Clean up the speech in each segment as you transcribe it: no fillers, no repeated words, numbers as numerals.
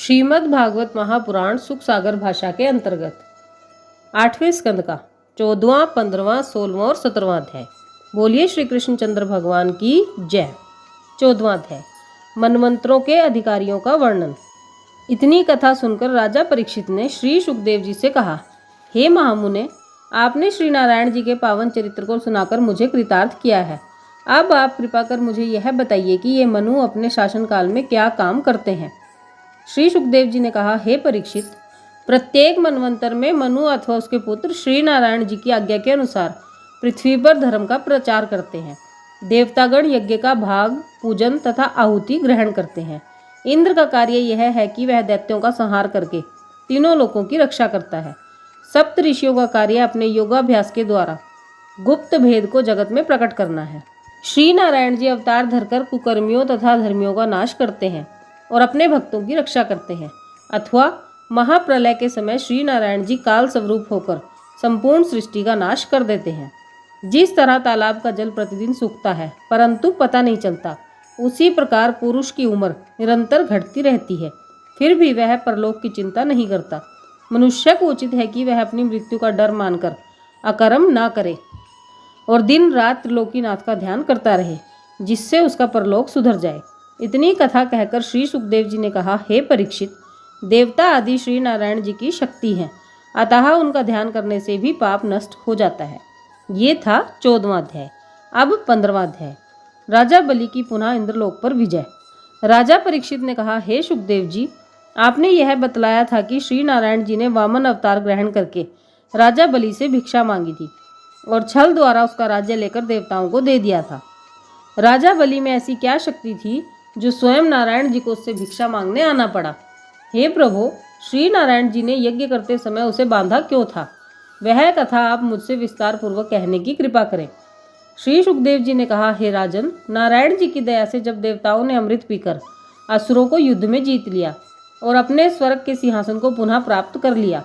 श्रीमद् भागवत महापुराण सुख सागर भाषा के अंतर्गत 8वें स्कंद का 14वां, 15वां, 16वां और 17वां अध्याय। बोलिए श्री कृष्णचंद्र भगवान की जय। 14वां अध्याय, मनमंत्रों के अधिकारियों का वर्णन। इतनी कथा सुनकर राजा परीक्षित ने श्री सुखदेव जी से कहा, हे महामुने, आपने श्री नारायण जी के पावन चरित्र को सुनाकर मुझे कृतार्थ किया है। अब आप कृपा कर मुझे यह बताइए कि ये मनु अपने शासनकाल में क्या काम करते हैं। श्री सुखदेव जी ने कहा, हे परीक्षित, प्रत्येक मनवंतर में मनु अथवा उसके पुत्र श्री नारायण जी की आज्ञा के अनुसार पृथ्वी पर धर्म का प्रचार करते हैं। देवतागण यज्ञ का भाग, पूजन तथा आहुति ग्रहण करते हैं। इंद्र का कार्य यह है कि वह दैत्यों का संहार करके तीनों लोकों की रक्षा करता है। सप्त ऋषियों का कार्य अपने योगाभ्यास के द्वारा गुप्त भेद को जगत में प्रकट करना है। श्री नारायण जी अवतार धरकर कुकर्मियों तथा धर्मियों का नाश करते हैं और अपने भक्तों की रक्षा करते हैं। अथवा महाप्रलय के समय श्री नारायण जी काल स्वरूप होकर संपूर्ण सृष्टि का नाश कर देते हैं। जिस तरह तालाब का जल प्रतिदिन सूखता है परंतु पता नहीं चलता, उसी प्रकार पुरुष की उम्र निरंतर घटती रहती है, फिर भी वह परलोक की चिंता नहीं करता। मनुष्य को उचित है कि वह अपनी मृत्यु का डर मानकर अकर्म ना करे और दिन रात त्रिलोकीनाथ का ध्यान करता रहे, जिससे उसका परलोक सुधर जाए। इतनी कथा कहकर श्री सुखदेव जी ने कहा, हे परीक्षित, देवता आदि श्री नारायण जी की शक्ति हैं, अतः उनका ध्यान करने से भी पाप नष्ट हो जाता है। ये था 14वां अध्याय। अब 15वां अध्याय, राजा बलि की पुनः इंद्रलोक पर विजय। राजा परीक्षित ने कहा, हे सुखदेव जी, आपने यह बतलाया था कि श्री नारायण जी ने वामन अवतार ग्रहण करके राजा बलि से भिक्षा मांगी थी और छल द्वारा उसका राज्य लेकर देवताओं को दे दिया था। राजा बलि में ऐसी क्या शक्ति थी जो स्वयं नारायण जी को उससे भिक्षा मांगने आना पड़ा। हे प्रभु, श्री नारायण जी ने यज्ञ करते समय उसे बांधा क्यों था, वह कथा आप मुझसे विस्तार पूर्वक कहने की कृपा करें। श्री सुखदेव जी ने कहा, हे राजन, नारायण जी की दया से जब देवताओं ने अमृत पीकर असुरों को युद्ध में जीत लिया और अपने स्वर्ग के सिंहासन को पुनः प्राप्त कर लिया,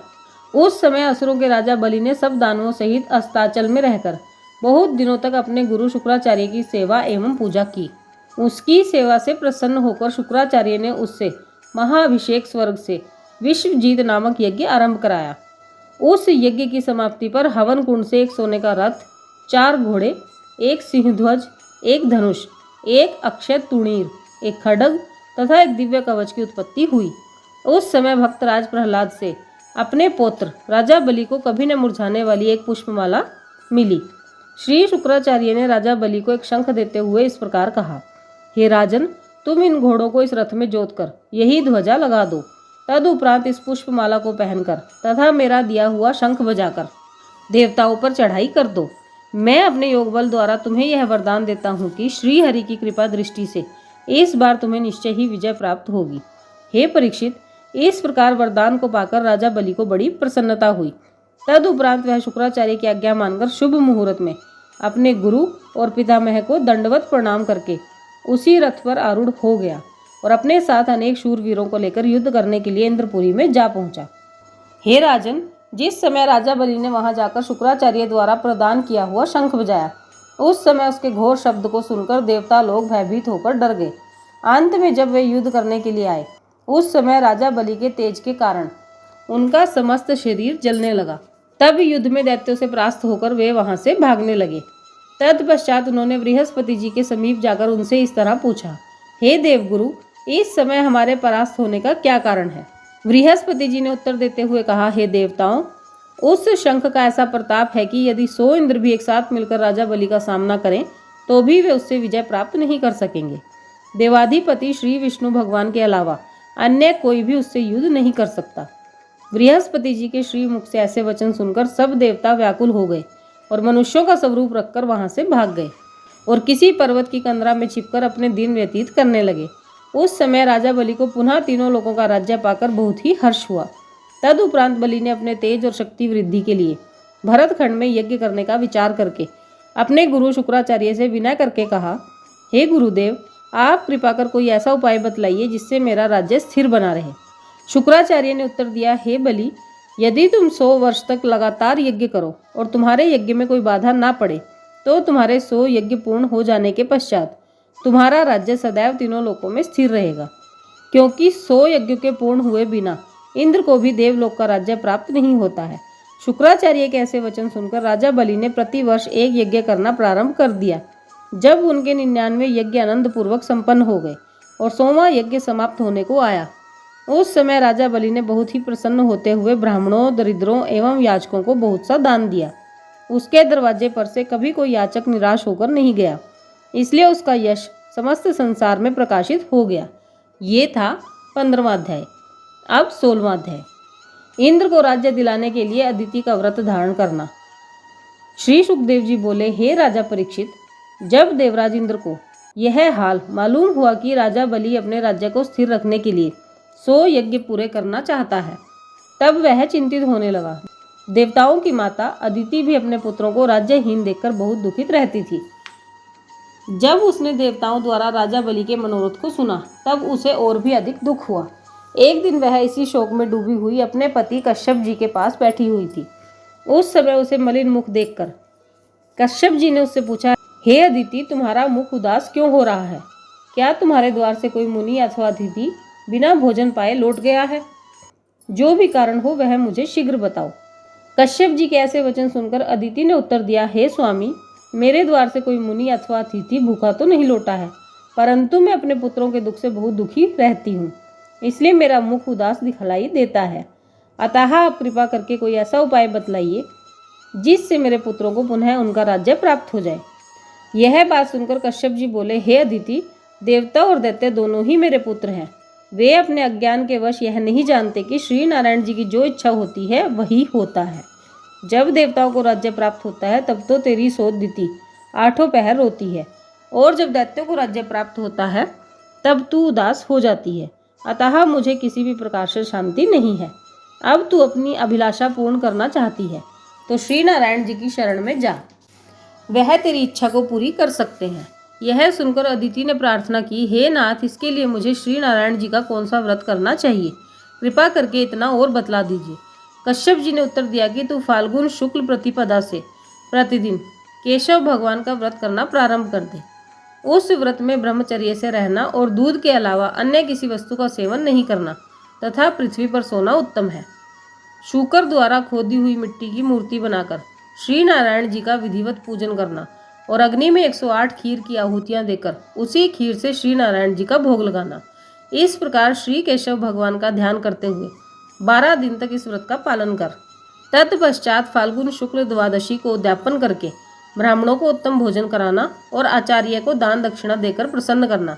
उस समय असुरों के राजा बलि ने सब दानवों सहित अस्ताचल में रहकर बहुत दिनों तक अपने गुरु शुक्राचार्य की सेवा एवं पूजा की। उसकी सेवा से प्रसन्न होकर शुक्राचार्य ने उससे महाअभिषेक स्वर्ग से विश्वजीत नामक यज्ञ आरंभ कराया। उस यज्ञ की समाप्ति पर हवन कुंड से एक सोने का रथ, 4 घोड़े, एक सिंहध्वज, एक धनुष, एक अक्षय तुणीर, एक खड्ग तथा एक दिव्य कवच की उत्पत्ति हुई। उस समय भक्तराज प्रहलाद से अपने पौत्र राजा बलि को कभी न मुरझाने वाली एक पुष्पमाला मिली। श्री शुक्राचार्य ने राजा बलि को एक शंख देते हुए इस प्रकार कहा, हे राजन, तुम इन घोड़ों को इस रथ में जोतकर यही ध्वजा लगा दो। तदुपरांत इस पुष्पमाला को पहनकर तथा मेरा दिया हुआ शंख बजाकर देवताओं पर चढ़ाई कर दो। मैं अपने योग बल द्वारा तुम्हें यह वरदान देता हूँ कि श्री हरि की कृपा दृष्टि से इस बार तुम्हें निश्चय ही विजय प्राप्त होगी। हे परीक्षित, इस प्रकार वरदान को पाकर राजा बलि को बड़ी प्रसन्नता हुई। तदुपरांत वह शुक्राचार्य की आज्ञा मानकर शुभ मुहूर्त में अपने गुरु और पितामह को दंडवत प्रणाम करके उसी रथ पर आरूढ़ हो गया और अपने साथ अनेक शूरवीरों को लेकर युद्ध करने के लिए इंद्रपुरी में जा पहुंचा। हे राजन, जिस समय राजा बलि ने वहां जाकर शुक्राचार्य द्वारा प्रदान किया हुआ शंख बजाया, उस समय उसके घोर शब्द को सुनकर देवता लोग भयभीत होकर डर गए। अंत में जब वे युद्ध करने के लिए आए, उस समय राजा बलि के तेज के कारण उनका समस्त शरीर जलने लगा। तब युद्ध में दैत्यों से परास्त होकर वे वहां से भागने लगे। तत्पश्चात उन्होंने बृहस्पति जी के समीप जाकर उनसे इस तरह पूछा, हे देवगुरु, इस समय हमारे परास्त होने का क्या कारण है। बृहस्पति जी ने उत्तर देते हुए कहा, हे देवताओं, उस शंख का ऐसा प्रताप है कि यदि 100 इंद्र भी एक साथ मिलकर राजा बलि का सामना करें तो भी वे उससे विजय प्राप्त नहीं कर सकेंगे। देवाधिपति श्री विष्णु भगवान के अलावा अन्य कोई भी उससे युद्ध नहीं कर सकता। बृहस्पति जी के श्री मुख से ऐसे वचन सुनकर सब देवता व्याकुल हो गए और मनुष्यों का स्वरूप रखकर वहां से भाग गए और किसी पर्वत की कंदरा में छिपकर अपने दिन व्यतीत करने लगे। उस समय राजा बलि को पुनः तीनों लोगों का राज्य पाकर बहुत ही हर्ष हुआ। तदुपरांत बलि ने अपने तेज और शक्ति वृद्धि के लिए भरतखंड में यज्ञ करने का विचार करके अपने गुरु शुक्राचार्य से विनय करके कहा, हे गुरुदेव, आप कृपा कर कोई ऐसा उपाय बतलाइए जिससे मेरा राज्य स्थिर बना रहे। शुक्राचार्य ने उत्तर दिया, हे बलि, यदि तुम 100 वर्ष तक लगातार यज्ञ करो और तुम्हारे यज्ञ में कोई बाधा ना पड़े तो तुम्हारे 100 यज्ञ पूर्ण हो जाने के पश्चात तुम्हारा राज्य सदैव तीनों लोकों में स्थिर रहेगा। क्योंकि 100 यज्ञों के पूर्ण हुए बिना इंद्र को भी देवलोक का राज्य प्राप्त नहीं होता है। शुक्राचार्य के ऐसे वचन सुनकर राजा बलि ने प्रतिवर्ष एक यज्ञ करना प्रारंभ कर दिया। जब उनके 99 यज्ञ आनंद पूर्वक संपन्न हो गए और 100वां यज्ञ समाप्त होने को आया, उस समय राजा बलि ने बहुत ही प्रसन्न होते हुए ब्राह्मणों, दरिद्रों एवं याचकों को बहुत सा दान दिया। उसके दरवाजे पर से कभी कोई याचक निराश होकर नहीं गया, इसलिए उसका यश समस्त संसार में प्रकाशित हो गया। ये था 15वां अध्याय। अब 16वां अध्याय। इंद्र को राज्य दिलाने के लिए अदिति का व्रत धारण करना। श्री सुखदेव जी बोले, हे राजा परीक्षित, जब देवराज इंद्र को यह हाल मालूम हुआ कि राजा बलि अपने राज्य को स्थिर रखने के लिए 100 यज्ञ पूरे करना चाहता है, तब वह चिंतित होने लगा। देवताओं की माता अदिति भी अपने पुत्रों को राज्यहीन देखकर बहुत दुखित रहती थी। जब उसने देवताओं द्वारा राजा बलि के मनोरथ को सुना, तब उसे और भी अधिक दुख हुआ। एक दिन वह इसी शोक में डूबी हुई अपने पति कश्यप जी के पास बैठी हुई थी। उस समय उसे मलिन मुख देखकर कश्यप जी ने उससे पूछा, हे अदिति, तुम्हारा मुख उदास क्यों हो रहा है? क्या तुम्हारे द्वार से कोई मुनि अथवा अतिथि बिना भोजन पाए लौट गया है? जो भी कारण हो वह मुझे शीघ्र बताओ। कश्यप जी के ऐसे वचन सुनकर अदिति ने उत्तर दिया, हे स्वामी, मेरे द्वार से कोई मुनि अथवा अतिथि भूखा तो नहीं लौटा है, परंतु मैं अपने पुत्रों के दुख से बहुत दुखी रहती हूँ, इसलिए मेरा मुख उदास दिखलाई देता है। अतः आप कृपा करके कोई ऐसा उपाय बतलाइए जिससे मेरे पुत्रों को पुनः उनका राज्य प्राप्त हो जाए। यह बात सुनकर कश्यप जी बोले, हे अदिति, देवता और दैत्य दोनों ही मेरे पुत्र हैं। वे अपने अज्ञान के वश यह नहीं जानते कि श्री नारायण जी की जो इच्छा होती है वही होता है। जब देवताओं को राज्य प्राप्त होता है तब तो तेरी सो दिति 8 पहर रोती है, और जब दैत्यों को राज्य प्राप्त होता है तब तू उदास हो जाती है। अतः मुझे किसी भी प्रकार से शांति नहीं है। अब तू अपनी अभिलाषा पूर्ण करना चाहती है तो श्री नारायण जी की शरण में जा, वह तेरी इच्छा को पूरी कर सकते हैं। यह सुनकर अदिति ने प्रार्थना की, हे नाथ, इसके लिए मुझे श्री नारायण जी का कौन सा व्रत करना चाहिए? कृपा करके इतना और बतला दीजिए। कश्यप जी ने उत्तर दिया कि तू फाल्गुन शुक्ल प्रतिपदा से प्रतिदिन केशव भगवान का व्रत करना प्रारंभ कर दे। उस व्रत में ब्रह्मचर्य से रहना और दूध के अलावा अन्य किसी वस्तु का सेवन नहीं करना तथा पृथ्वी पर सोना उत्तम है। शूकर द्वारा खोदी हुई मिट्टी की मूर्ति बनाकर श्री नारायण जी का विधिवत पूजन करना और अग्नि में 108 खीर की आहुतियां देकर उसी खीर से श्री नारायण जी का भोग लगाना। इस प्रकार श्री केशव भगवान का ध्यान करते हुए 12 दिन तक इस व्रत का पालन कर। तत्पश्चात फाल्गुन शुक्ल द्वादशी को उद्यापन करके ब्राह्मणों को उत्तम भोजन कराना और आचार्य को दान दक्षिणा देकर प्रसन्न करना।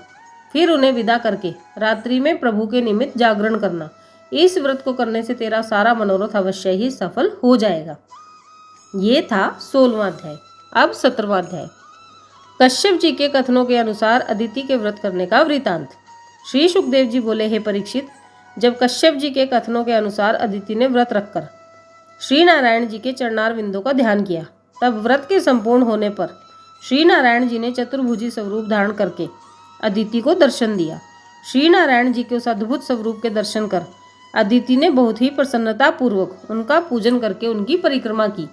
फिर उन्हें विदा करके रात्रि में प्रभु के निमित्त जागरण करना। इस व्रत को करने से तेरा सारा मनोरथ अवश्य ही सफल हो जाएगा। ये था 16वां अध्याय। अब 17वां अध्याय। कश्यप जी के कथनों के अनुसार अदिति के व्रत करने का वृतांत। श्री सुखदेव जी बोले, हे परीक्षित, जब कश्यप जी के कथनों के अनुसार अदिति ने व्रत रखकर श्री नारायण जी के चरणार बिंदु का ध्यान किया, तब व्रत के संपूर्ण होने पर श्री नारायण जी ने चतुर्भुजी स्वरूप धारण करके अदिति को दर्शन दिया। श्री नारायण जी के उस अद्भुत स्वरूप के दर्शन कर अदिति ने बहुत ही प्रसन्नता पूर्वक उनका पूजन करके उनकी परिक्रमा की।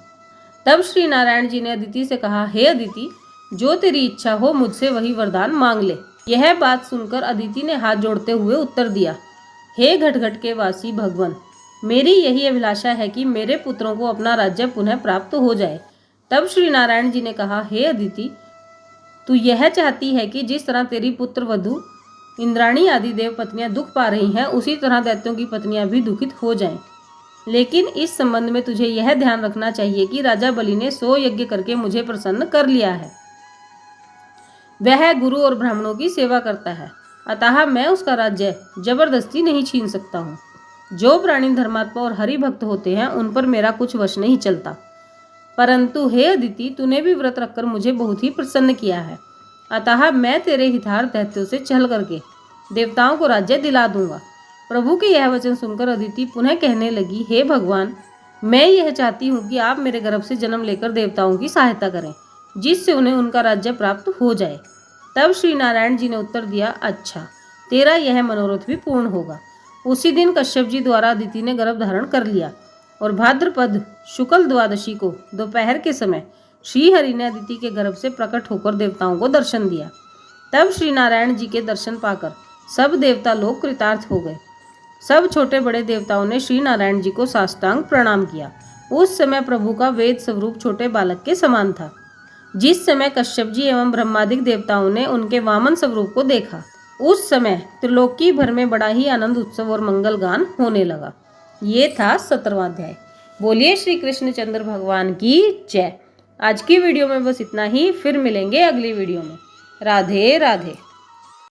तब श्री नारायण जी ने अदिति से कहा, हे अदिति, जो तेरी इच्छा हो मुझसे वही वरदान मांग ले। यह बात सुनकर अदिति ने हाथ जोड़ते हुए उत्तर दिया, हे घटघट के वासी भगवान, मेरी यही अभिलाषा है कि मेरे पुत्रों को अपना राज्य पुनः प्राप्त हो जाए। तब श्री नारायण जी ने कहा, हे अदिति, तू यह चाहती है कि जिस तरह तेरी पुत्र वधु इंद्राणी आदि देव पत्नियां दुख पा रही हैं, उसी तरह दैत्यों की पत्नियां भी दुखित हो जाएं। लेकिन इस संबंध में तुझे यह ध्यान रखना चाहिए कि राजा बलि ने 100 यज्ञ करके मुझे प्रसन्न कर लिया है। वह गुरु और ब्राह्मणों की सेवा करता है, अतः मैं उसका राज्य जबरदस्ती नहीं छीन सकता हूँ। जो प्राणी धर्मात्मा और हरि भक्त होते हैं उन पर मेरा कुछ वश नहीं चलता। परंतु हे अदिति, तूने भी व्रत रखकर मुझे बहुत ही प्रसन्न किया है, अतः मैं तेरे हितार्थ दैत्यों से चल करके देवताओं को राज्य दिला दूंगा। प्रभु के यह वचन सुनकर अदिति पुनः कहने लगी, हे भगवान, मैं यह चाहती हूँ कि आप मेरे गर्भ से जन्म लेकर देवताओं की सहायता करें, जिससे उन्हें उनका राज्य प्राप्त हो जाए। तब श्री नारायण जी ने उत्तर दिया, अच्छा, तेरा यह मनोरथ भी पूर्ण होगा। उसी दिन कश्यप जी द्वारा अदिति ने गर्भ धारण कर लिया और भाद्रपद शुक्ल द्वादशी को दोपहर के समय श्री हरि ने अदिति के गर्भ से प्रकट होकर देवताओं को दर्शन दिया। तब श्री नारायण जी के दर्शन पाकर सब देवता लोग कृतार्थ हो गए। सब छोटे बड़े देवताओं ने श्री नारायण जी को साष्टांग प्रणाम किया। उस समय प्रभु का वेद स्वरूप छोटे बालक के समान था। जिस समय कश्यप जी एवं ब्रह्मादिक देवताओं ने उनके वामन स्वरूप को देखा, उस समय त्रिलोकी भर में बड़ा ही आनंद उत्सव और मंगल गान होने लगा। ये था 17वां अध्याय। बोलिए श्री कृष्णचंद्र भगवान की जय। आज की वीडियो में बस इतना ही, फिर मिलेंगे अगली वीडियो में। राधे राधे।